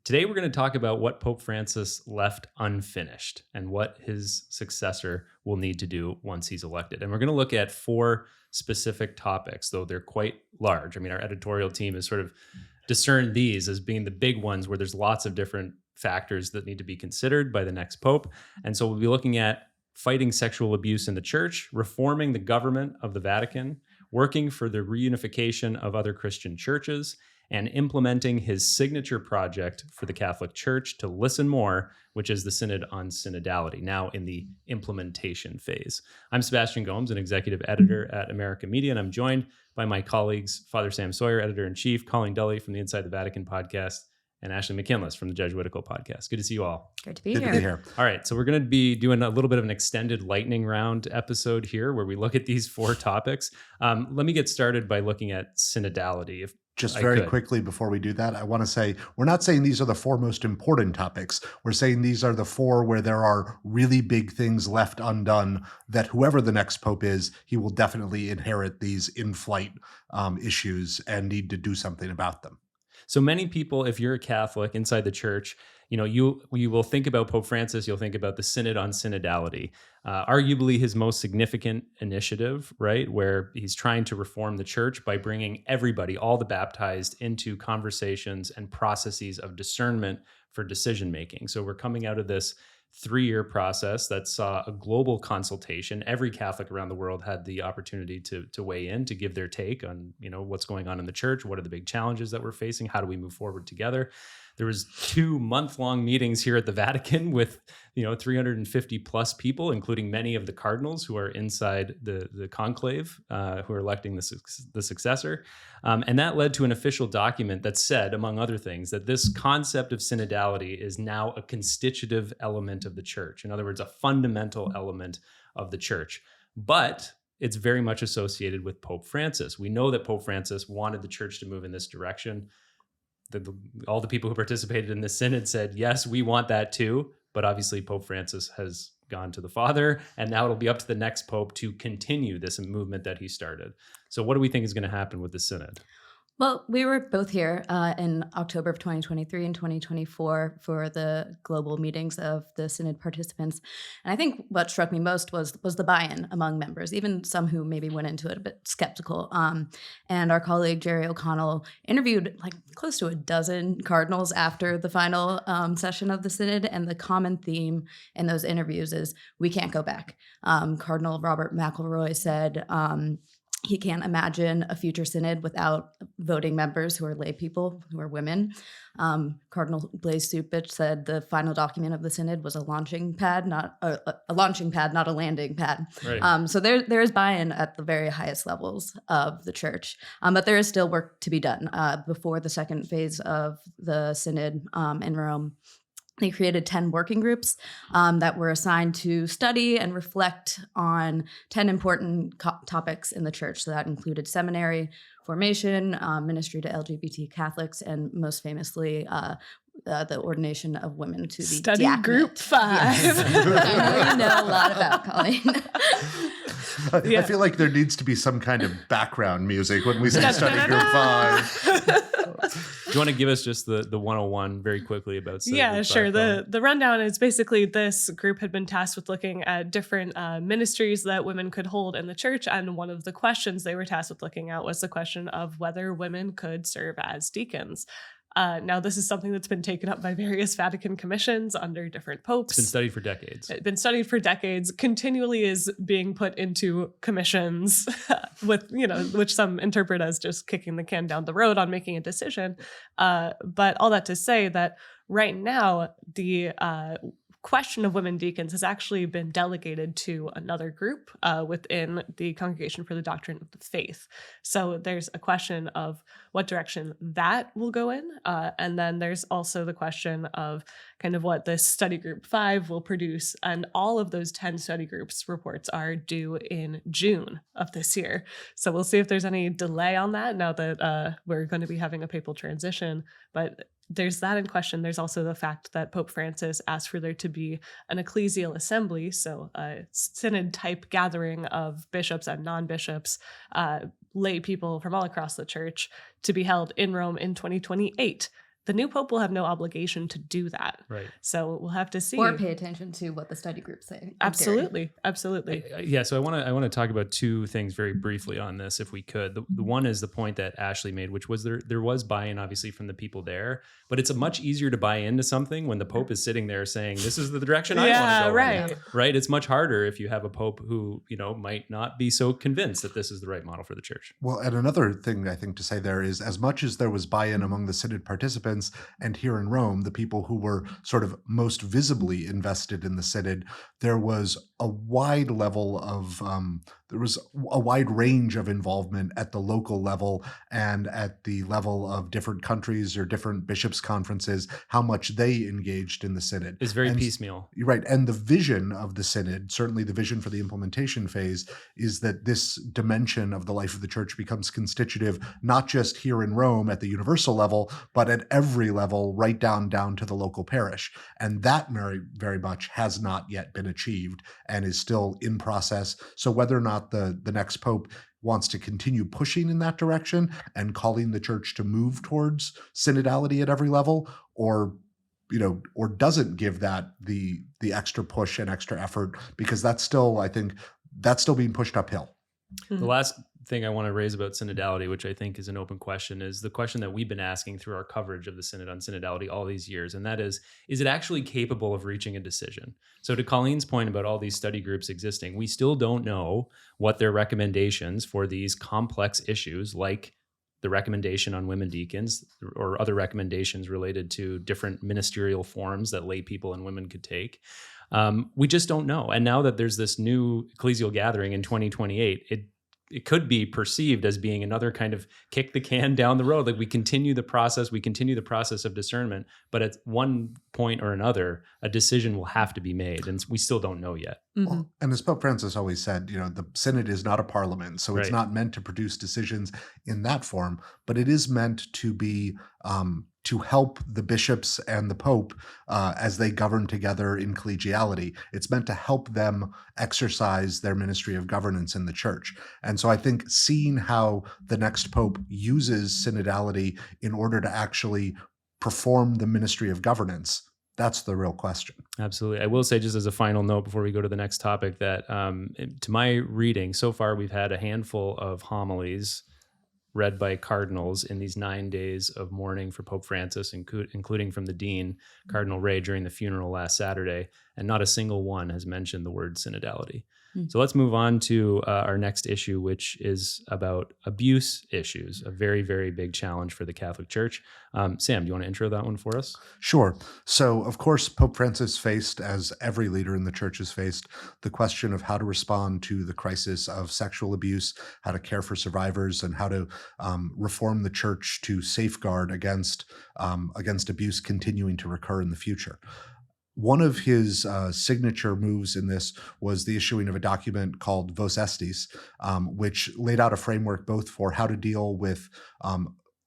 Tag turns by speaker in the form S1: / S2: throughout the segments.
S1: Today, we're going to talk about what Pope Francis left unfinished and what his successor will need to do once he's elected. And we're going to look at 4 specific topics, though they're quite large. I mean, our editorial team has sort of discerned these as being the big ones where there's lots of different factors that need to be considered by the next Pope. And so we'll be looking at fighting sexual abuse in the church, reforming the government of the Vatican, working for the reunification of other Christian churches, and implementing his signature project for the Catholic Church to listen more, which is the Synod on Synodality, now in the implementation phase. I'm Sebastian Gomes, an executive editor at America Media, and I'm joined by my colleagues, Father Sam Sawyer, editor-in-chief, Colleen Dulle from the Inside the Vatican podcast, and Ashley McKinless from the Jesuitical podcast. Good to see you all.
S2: Good to be here.
S1: All right, so we're going to be doing a little bit of an extended lightning round episode here where we look at these 4 topics. Let me get started by looking at synodality.
S3: Just very quickly before we do that, I want to say, we're not saying these are the 4 most important topics. We're saying these are the 4 where there are really big things left undone that whoever the next Pope is, he will definitely inherit these in-flight issues and need to do something about them.
S1: So many people, if you're a Catholic inside the church, you will think about Pope Francis, you'll think about the Synod on Synodality, arguably his most significant initiative, right, where he's trying to reform the church by bringing everybody, all the baptized, into conversations and processes of discernment for decision making. So we're coming out of this 3-year process that saw a global consultation. Every Catholic around the world had the opportunity to weigh in, to give their take on, what's going on in the church, what are the big challenges that we're facing, how do we move forward together. There was 2 month-long meetings here at the Vatican with, 350 plus people, including many of the cardinals who are inside the conclave, who are electing the successor. And that led to an official document that said, among other things, that this concept of synodality is now a constitutive element of the church. In other words, a fundamental element of the church. But it's very much associated with Pope Francis. We know that Pope Francis wanted the church to move in this direction. All the people who participated in the synod said, yes, we want that too. But obviously, Pope Francis has gone to the Father, and now it'll be up to the next Pope to continue this movement that he started. So what do we think is going to happen with the synod?
S2: Well, we were both here in October of 2023 and 2024 for the global meetings of the Synod participants. And I think what struck me most was the buy-in among members, even some who maybe went into it a bit skeptical. And our colleague, Jerry O'Connell, interviewed close to a dozen cardinals after the final session of the Synod. And the common theme in those interviews is, we can't go back. Cardinal Robert McElroy said, he can't imagine a future synod without voting members who are lay people, who are women. Cardinal Blaise Supich said the final document of the synod was a launching pad, not a landing pad.
S1: Right.
S2: So there is buy-in at the very highest levels of the church, but there is still work to be done before the second phase of the synod in Rome. They created 10 working groups that were assigned to study and reflect on 10 important topics in the church. So that included seminary formation, ministry to LGBT Catholics, and most famously, the ordination of women to the
S4: Study
S2: diaconate.
S4: Group 5.
S2: Yes. I know you know a lot about, Colleen.
S3: I feel like there needs to be some kind of background music when we say Study Group 5.
S1: Do you want to give us just the 101 very quickly about Study
S4: Yeah,
S1: Group
S4: sure.
S1: 5?
S4: The rundown is basically this group had been tasked with looking at different ministries that women could hold in the church. And one of the questions they were tasked with looking at was the question of whether women could serve as deacons. Now, this is something that's been taken up by various Vatican commissions under different popes.
S1: It's been studied for decades.
S4: It's been studied for decades, continually is being put into commissions with, which some interpret as just kicking the can down the road on making a decision. But all that to say that right now, the question of women deacons has actually been delegated to another group within the Congregation for the Doctrine of the Faith. So there's a question of what direction that will go in. And then there's also the question of kind of what this Study Group 5 will produce. And all of those 10 study groups reports are due in June of this year. So we'll see if there's any delay on that now that we're going to be having a papal transition. But there's that in question. There's also the fact that Pope Francis asked for there to be an ecclesial assembly, so a synod-type gathering of bishops and non-bishops, lay people from all across the church, to be held in Rome in 2028. the new pope will have no obligation to do that.
S1: Right.
S4: So we'll have to see.
S2: Or pay attention to what the study groups say. in theory.
S4: Absolutely.
S1: Yeah, so I want to talk about two things very briefly on this, if we could. The one is the point that Ashley made, which was there was buy-in, obviously, from the people there, but it's much easier to buy into something when the Pope is sitting there saying, "This is the direction I want to go."
S4: right.
S1: in. Right. It's much harder if you have a Pope who might not be so convinced that this is the right model for the church.
S3: Well, and another thing I think to say there is, as much as there was buy-in among the Synod participants, and here in Rome, the people who were sort of most visibly invested in the Synod, there was a wide level of there was a wide range of involvement at the local level and at the level of different countries or different bishops' conferences, how much they engaged in the Synod.
S1: It's very
S3: And-
S1: piecemeal.
S3: You're right. And the vision of the Synod, certainly the vision for the implementation phase, is that this dimension of the life of the church becomes constitutive, not just here in Rome at the universal level, but at every level, right down to the local parish. And that very, very much has not yet been achieved and is still in process. So whether or not the next pope wants to continue pushing in that direction and calling the church to move towards synodality at every level, or doesn't give that the extra push and extra effort, because that's still being pushed uphill.
S1: The last thing I want to raise about synodality, which I think is an open question, is the question that we've been asking through our coverage of the Synod on synodality all these years. And that is it actually capable of reaching a decision? So to Colleen's point about all these study groups existing, we still don't know what their recommendations for these complex issues, like the recommendation on women deacons or other recommendations related to different ministerial forms that lay people and women could take. We just don't know. And now that there's this new ecclesial gathering in 2028, it could be perceived as being another kind of kick the can down the road. Like we continue the process of discernment, but at one point or another, a decision will have to be made. And we still don't know yet.
S3: Well, and as Pope Francis always said, the Synod is not a parliament, so it's
S1: Right.
S3: not meant to produce decisions in that form, but it is meant to be to help the bishops and the Pope as they govern together in collegiality. It's meant to help them exercise their ministry of governance in the church. And so I think seeing how the next Pope uses synodality in order to actually perform the ministry of governance, that's the real question.
S1: Absolutely. I will say, just as a final note before we go to the next topic, that to my reading, so far we've had a handful of homilies read by cardinals in these 9 days of mourning for Pope Francis, including from the Dean, Cardinal Ray, during the funeral last Saturday, and not a single one has mentioned the word synodality. So let's move on to our next issue, which is about abuse issues, a very, very big challenge for the Catholic Church. Sam, do you want to intro that one for us?
S3: Sure. So, of course, Pope Francis faced, as every leader in the church has faced, the question of how to respond to the crisis of sexual abuse, how to care for survivors, and how to reform the church to safeguard against abuse continuing to recur in the future. One of his signature moves in this was the issuing of a document called Vos Estis, which laid out a framework both for how to deal with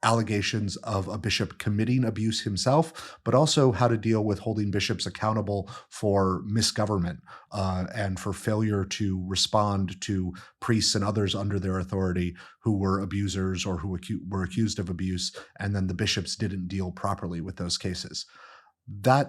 S3: allegations of a bishop committing abuse himself, but also how to deal with holding bishops accountable for misgovernment and for failure to respond to priests and others under their authority who were abusers or who were accused of abuse, and then the bishops didn't deal properly with those cases.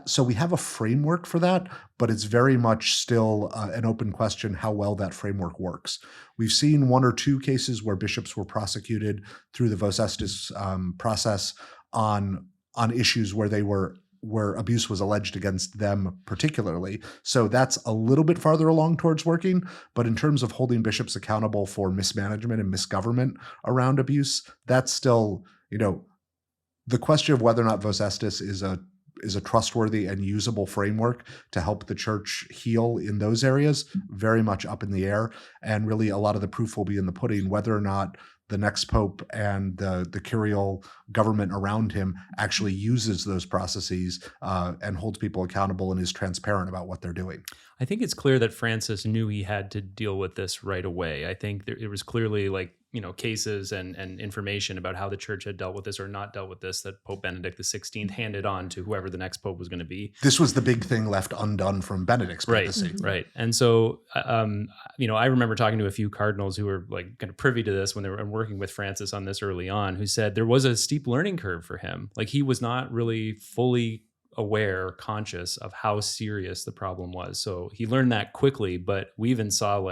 S3: So we have a framework for that, but it's very much still an open question how well that framework works. We've seen one or two cases where bishops were prosecuted through the Vos Estis process on issues where abuse was alleged against them particularly. So that's a little bit farther along towards working. But in terms of holding bishops accountable for mismanagement and misgovernment around abuse, that's still, the question of whether or not Vos Estis is a trustworthy and usable framework to help the church heal in those areas, very much up in the air. And really a lot of the proof will be in the pudding, whether or not the next pope and the curial government around him actually uses those processes and holds people accountable and is transparent about what they're doing.
S1: I think it's clear that Francis knew he had to deal with this right away. I think it was clearly like cases and information about how the church had dealt with this or not dealt with this that Pope Benedict XVI handed on to whoever the next pope was going to be.
S3: This was the big thing left undone from Benedict's papacy.
S1: Right. And so, I remember talking to a few cardinals who were like kind of privy to this when they were working with Francis on this early on, who said there was a steep learning curve for him. Like he was not really fully aware, conscious of how serious the problem was. So he learned that quickly, but we even saw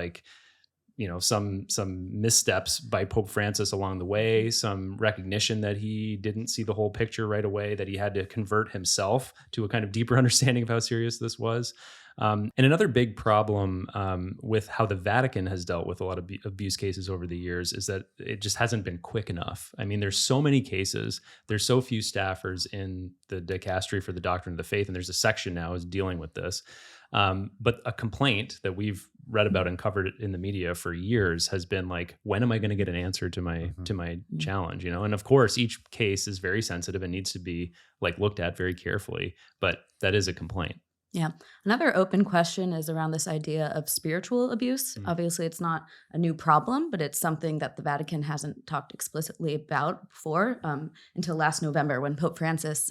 S1: some missteps by Pope Francis along the way, some recognition that he didn't see the whole picture right away, that he had to convert himself to a kind of deeper understanding of how serious this was. And another big problem with how the Vatican has dealt with a lot of abuse cases over the years is that it just hasn't been quick enough. I mean, there's so many cases, there's so few staffers in the dicastery for the doctrine of the faith, and there's a section now is dealing with this. But a complaint that we've read about and covered in the media for years has been like, when am I going to get an answer to my challenge? And of course, each case is very sensitive and needs to be looked at very carefully. But that is a complaint.
S2: Yeah. Another open question is around this idea of spiritual abuse.
S1: Mm-hmm.
S2: Obviously, it's not a new problem, but it's something that the Vatican hasn't talked explicitly about before until last November when Pope Francis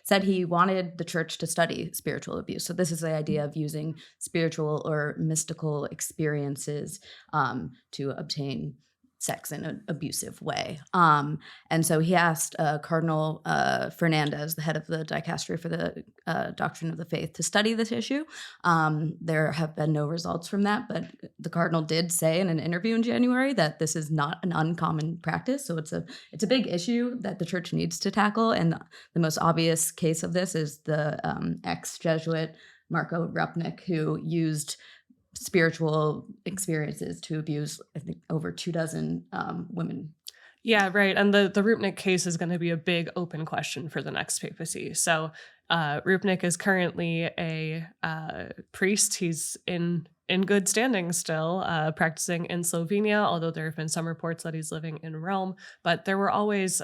S2: said he wanted the church to study spiritual abuse. So this is the idea of using spiritual or mystical experiences to obtain sex in an abusive way. And so he asked Cardinal Fernandez, the head of the dicastery for the doctrine of the faith, to study this issue. There have been no results from that, but the Cardinal did say in an interview in January that this is not an uncommon practice. So it's a big issue that the church needs to tackle. And the most obvious case of this is the ex-Jesuit Marco Rupnik, who used spiritual experiences to abuse, I think, over 24 women.
S4: Yeah, right. And the Rupnik case is going to be a big open question for the next papacy. So Rupnik is currently a priest. He's in good standing still, practicing in Slovenia, although there have been some reports that he's living in Rome. But there were always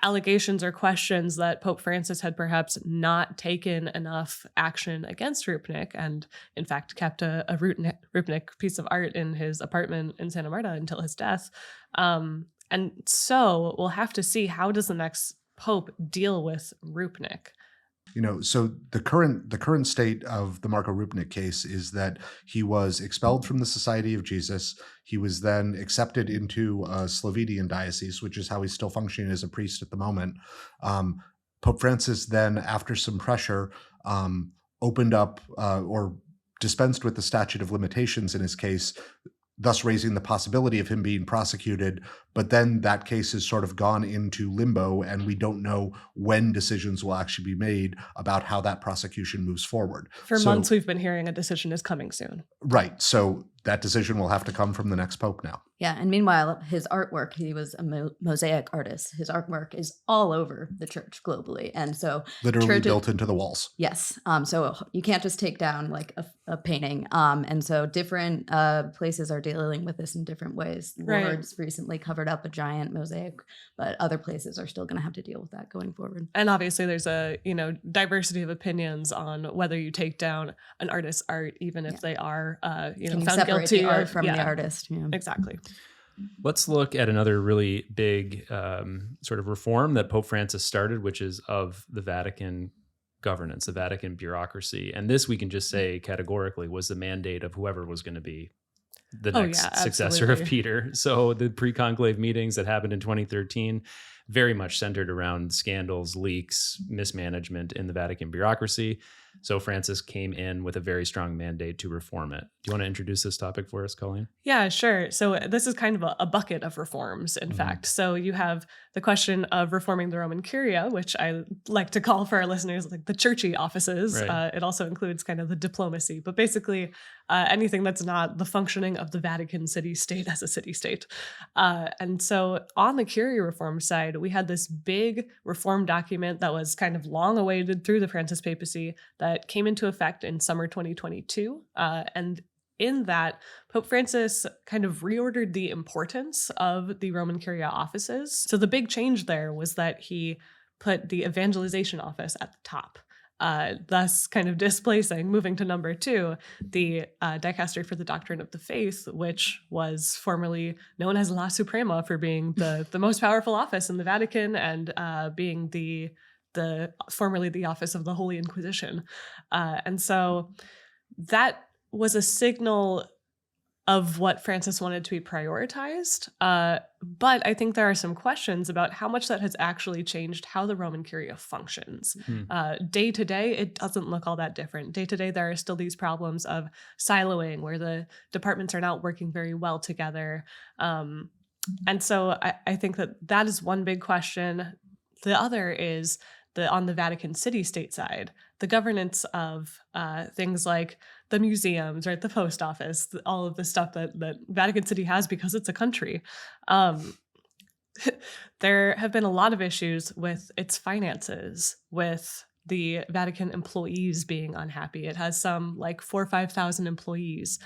S4: allegations or questions that Pope Francis had perhaps not taken enough action against Rupnik, and in fact kept a Rupnik piece of art in his apartment in Santa Marta until his death. And so we'll have to see, how does the next pope deal with Rupnik?
S3: So the current state of the Marco Rupnik case is that he was expelled from the Society of Jesus. He was then accepted into a Slovenian diocese, which is how he's still functioning as a priest at the moment. Pope Francis then, after some pressure, opened up or dispensed with the statute of limitations in his case, thus raising the possibility of him being prosecuted. But then that case has sort of gone into limbo, and we don't know when decisions will actually be made about how that prosecution moves forward.
S4: For months, we've been hearing a decision is coming soon.
S3: Right. So that decision will have to come from the next pope now.
S2: Yeah. And meanwhile, his artwork, he was a mosaic artist. His artwork is all over the church globally. And so
S3: literally built into the walls.
S2: Yes. So you can't just take down like a painting. And so different places are dealing with this in different ways.
S4: Right.
S2: Lourdes recently covered up a giant mosaic, but other places are still going to have to deal with that going forward.
S4: And obviously there's a, diversity of opinions on whether you take down an artist's art, even if they are,
S2: Can you
S4: found
S2: separate
S4: guilty
S2: the art from the artist? Yeah.
S4: Exactly.
S1: Let's look at another really big sort of reform that Pope Francis started, which is of the Vatican governance, the Vatican bureaucracy. And this, we can just say categorically, was the mandate of whoever was going to be the next successor of Peter. So the pre-conclave meetings that happened in 2013, very much centered around scandals, leaks, mismanagement in the Vatican bureaucracy. So Francis came in with a very strong mandate to reform it. Do you want to introduce this topic for us, Colleen?
S4: Yeah, sure. So this is kind of a bucket of reforms, in fact. So you have the question of reforming the Roman Curia, which I like to call for our listeners like the churchy offices.
S1: Right.
S4: It also includes kind of the diplomacy, but basically anything that's not the functioning of the Vatican city-state as a city-state. And so on the Curia reform side, we had this big reform document that was kind of long awaited through the Francis papacy that came into effect in summer 2022. And in that, Pope Francis kind of reordered the importance of the Roman Curia offices. So the big change there was that he put the evangelization office at the top. thus kind of displacing, moving to number 2, the Dicastery for the Doctrine of the Faith, which was formerly known as La Suprema for being the most powerful office in the Vatican and being the formerly the office of the Holy Inquisition. And so that was a signal of what Francis wanted to be prioritized. But I think there are some questions about how much that has actually changed how the Roman Curia functions. Day to day, it doesn't look all that different. Day to day, there are still these problems of siloing where the departments are not working very well together. And so I think that is one big question. The other is on the Vatican city-state side, the governance of things like the museums, right, the post office, all of the stuff that Vatican City has because it's a country. There have been a lot of issues with its finances, with the Vatican employees being unhappy. It has some like 4,000 or 5,000 employees.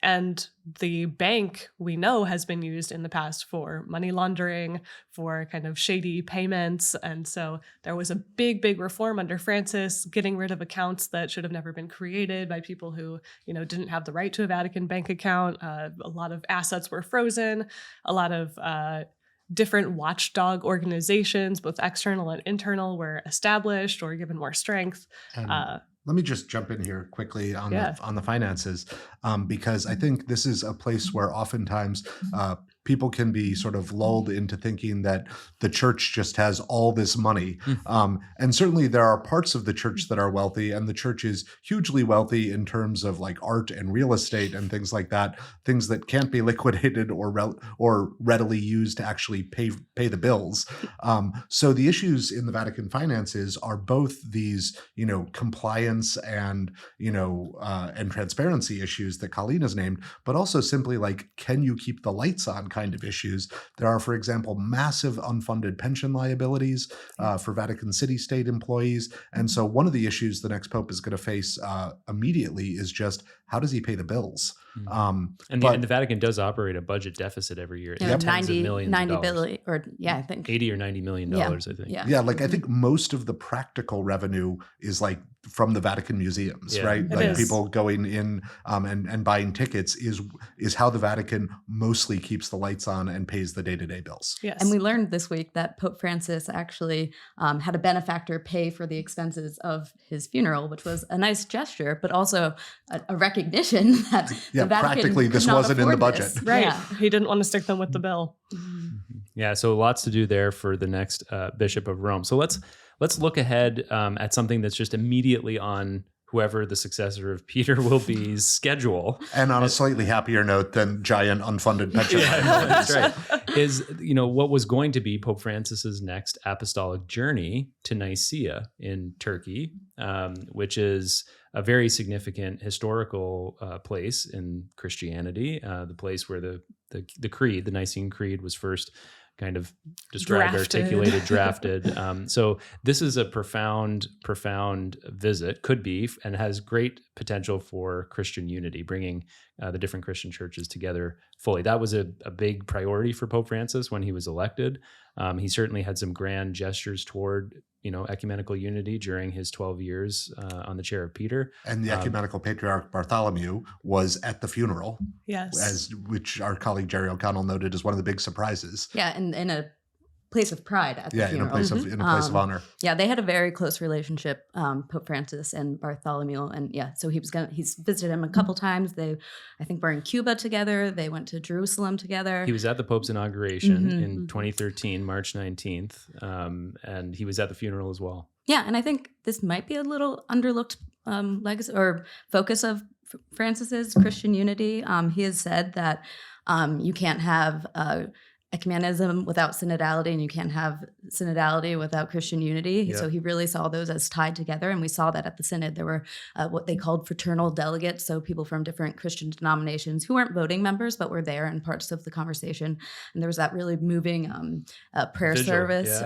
S4: And the bank, we know, has been used in the past for money laundering, for kind of shady payments. And so there was a big reform under Francis, getting rid of accounts that should have never been created by people who, didn't have the right to a Vatican bank account. A lot of assets were frozen. A lot of different watchdog organizations, both external and internal, were established or given more strength.
S3: Let me just jump in here quickly on the finances, because I think this is a place where oftentimes people can be sort of lulled into thinking that the church just has all this money. And certainly there are parts of the church that are wealthy, and the church is hugely wealthy in terms of like art and real estate and things like that, things that can't be liquidated or readily used to actually pay the bills. So the issues in the Vatican finances are both these, compliance and, and transparency issues that Colleen has named, but also simply like, can you keep the lights on kind of issues. There are, for example, massive unfunded pension liabilities for Vatican city-state employees. And so one of the issues the next pope is going to face immediately is just how does he pay the bills?
S1: And the Vatican does operate a budget deficit every year.
S2: Yeah,
S1: tens of millions
S2: 90
S1: of dollars.
S2: billion, or I think
S1: $80 or $90 million, I think.
S3: I think most of the practical revenue is like from the Vatican museums, right?
S4: It
S3: like
S4: is.
S3: People going in and buying tickets is how the Vatican mostly keeps the lights on and pays the day-to-day bills.
S4: Yes.
S2: And we learned this week that Pope Francis actually had a benefactor pay for the expenses of his funeral, which was a nice gesture, but also a recognition that the Vatican
S3: practically this
S2: could not
S3: wasn't in the
S2: afford
S3: budget.
S2: this.
S4: Right.
S2: Yeah.
S4: He didn't want to stick them with the bill.
S1: Yeah, so lots to do there for the next Bishop of Rome. So let's look ahead at something that's just immediately on whoever the successor of Peter will be's schedule.
S3: And on a slightly happier note than giant unfunded pension.
S1: That's right. Is, what was going to be Pope Francis's next apostolic journey to Nicaea in Turkey, which is a very significant historical place in Christianity, the place where the creed, the Nicene Creed, was first kind of described, articulated, drafted. So this is a profound visit, could be, and has great potential for Christian unity, bringing the different Christian churches together fully. That was a big priority for Pope Francis when he was elected. He certainly had some grand gestures toward ecumenical unity during his 12 years on the chair of Peter.
S3: And the ecumenical patriarch Bartholomew was at the funeral,
S4: Yes.
S3: which our colleague Jerry O'Connell noted as one of the big surprises.
S2: Yeah, and in a place of pride at the funeral.
S3: in a place of honor.
S2: Yeah, they had a very close relationship, Pope Francis and Bartholomew, and so he's visited him a couple times. They, I think, were in Cuba together. They went to Jerusalem together.
S1: He was at the Pope's inauguration in 2013, March 19th, and he was at the funeral as well.
S2: Yeah, and I think this might be a little underlooked legacy or focus of Francis's Christian unity. He has said that you can't have ecumenism without synodality, and you can't have synodality without Christian unity.
S1: Yeah.
S2: So he really saw those as tied together, and we saw that at the synod. There were what they called fraternal delegates, so people from different Christian denominations who weren't voting members but were there and parts of the conversation. And there was that really moving prayer
S1: Vigil.
S2: service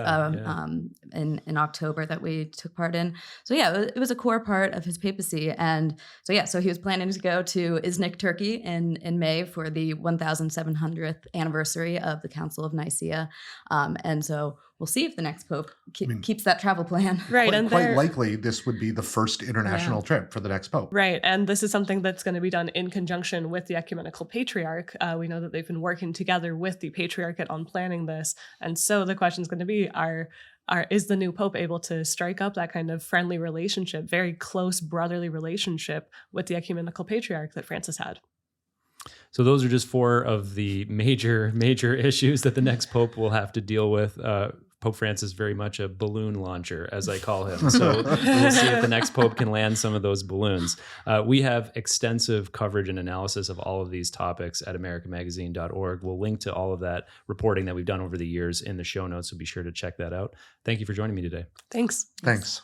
S2: in October that we took part in. So it was a core part of his papacy. And so he was planning to go to Iznik, Turkey in May for the 1700th anniversary of the Council of Nicaea. And so we'll see if the next pope keeps that travel plan.
S4: Right.
S3: Quite,
S4: And
S3: quite likely, this would be the first international
S2: Yeah.
S3: trip for the next pope.
S4: Right. And this is something that's going to be done in conjunction with the ecumenical patriarch. We know that they've been working together with the patriarchate on planning this. And so the question is going to be, is the new pope able to strike up that kind of friendly relationship, very close brotherly relationship with the ecumenical patriarch that Francis had?
S1: So those are just 4 of the major issues that the next pope will have to deal with. Pope Francis very much a balloon launcher, as I call him. So we'll see if the next pope can land some of those balloons. We have extensive coverage and analysis of all of these topics at americamagazine.org. We'll link to all of that reporting that we've done over the years in the show notes, so be sure to check that out. Thank you for joining me today.
S4: Thanks.
S3: Thanks.